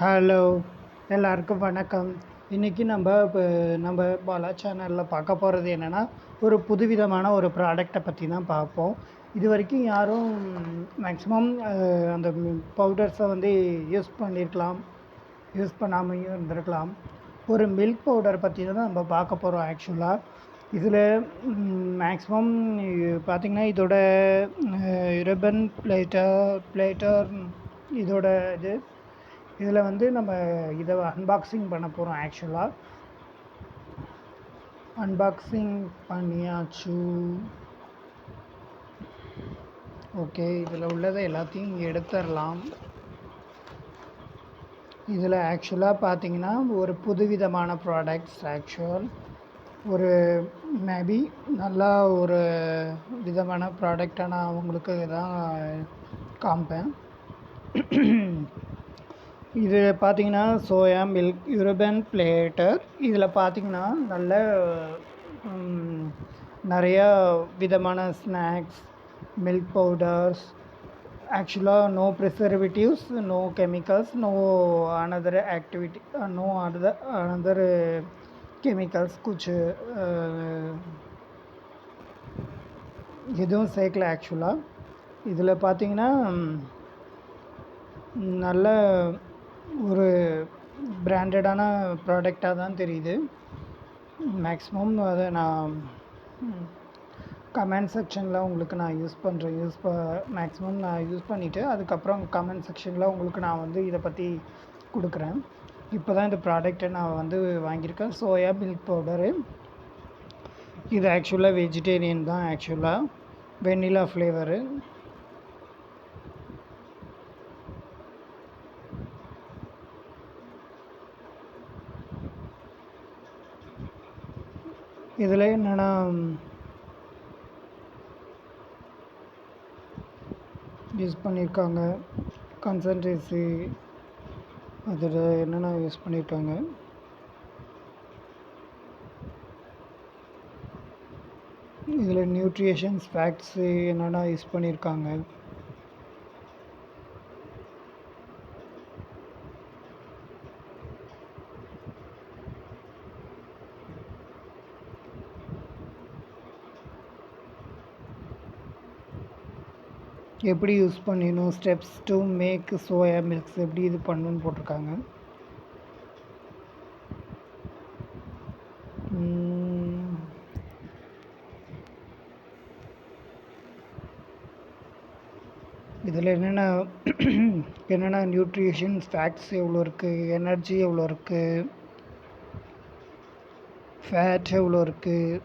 Hello, எல்லாருக்கும் வணக்கம். இன்றைக்கி நம்ம பாலா சேனலில் பார்க்க போகிறது என்னென்னா, ஒரு புதுவிதமான ஒரு ப்ராடக்டை பற்றி தான் பார்ப்போம். இது வரைக்கும் யாரும் மேக்ஸிமம் அந்த பவுடர்ஸை யூஸ் பண்ணியிருக்கலாம், யூஸ் பண்ணாமையும் இருந்திருக்கலாம். ஒரு மில்க் பவுடர் பற்றி தான் நம்ம பார்க்க போகிறோம் ஆக்சுவலாக. இதில் மேக்ஸிமம் பார்த்திங்கன்னா இதோட ரிப்பன் பிளேட்டர் இதோட இதில் நம்ம இதை அன்பாக்சிங் பண்ண போகிறோம். ஆக்சுவலாக அன்பாக்சிங் பண்ணியாச்சு. ஓகே, இதில் உள்ளதை எல்லாத்தையும் எடுத்துடலாம். இதில் ஆக்சுவலாக பார்த்திங்கன்னா ஒரு புதுவிதமான ப்ராடக்ட்ஸ். ஒரு மேபி நல்லா ஒரு விதமான ப்ராடக்டாக நான் உங்களுக்கு தான் காமிப்பேன். இது பார்த்திங்கன்னா சோயா மில்க் ரிப்பன் பிளேட்டர். இதில் பார்த்திங்கன்னா நல்ல நிறையா விதமான ஸ்நாக்ஸ், மில்க் பவுடர்ஸ், ஆக்சுவலாக no preservatives, no chemicals, no another chemicals குछ எதுவும் சேர்க்கல. ஆக்சுவலாக இதில் பார்த்திங்கன்னா நல்ல ஒரு பிராண்டடான ப்ராடக்டாக தான் தெரியுது. மேக்ஸிமம் அதை நான் கமெண்ட் செக்ஷனில் உங்களுக்கு நான் மேக்ஸிமம் நான் யூஸ் பண்ணிவிட்டு அதுக்கப்புறம் கமெண்ட் செக்ஷனில் உங்களுக்கு நான் இதை பற்றி கொடுக்குறேன். இப்போ தான் இந்த ப்ராடக்டை நான் வாங்கியிருக்கேன். Soya milk powder. இது ஆக்சுவலாக வெஜிடேரியன் தான். ஆக்சுவலாக வெண்ணிலா ஃப்ளேவரு. இதில் என்னென்னா யூஸ் பண்ணியிருக்காங்க, கன்சன்ட்ரேசி அதில் என்னென்ன யூஸ் பண்ணியிருக்காங்க. இதில் நியூட்ரிஷன்ஸ் ஃபேக்ட்ஸு என்னென்ன யூஸ் பண்ணியிருக்காங்க. எப்படி யூஸ் பண்ணிடணும், steps to make soya milks எப்படி இது பண்ணணுன்னு போட்டிருக்காங்க. இதில் என்னென்ன நியூட்ரிஷன்ஸ் ஃபேக்ட்ஸ் எவ்வளோ இருக்குது, எனர்ஜி எவ்வளோ இருக்குது, ஃபேட் எவ்வளோ இருக்குது,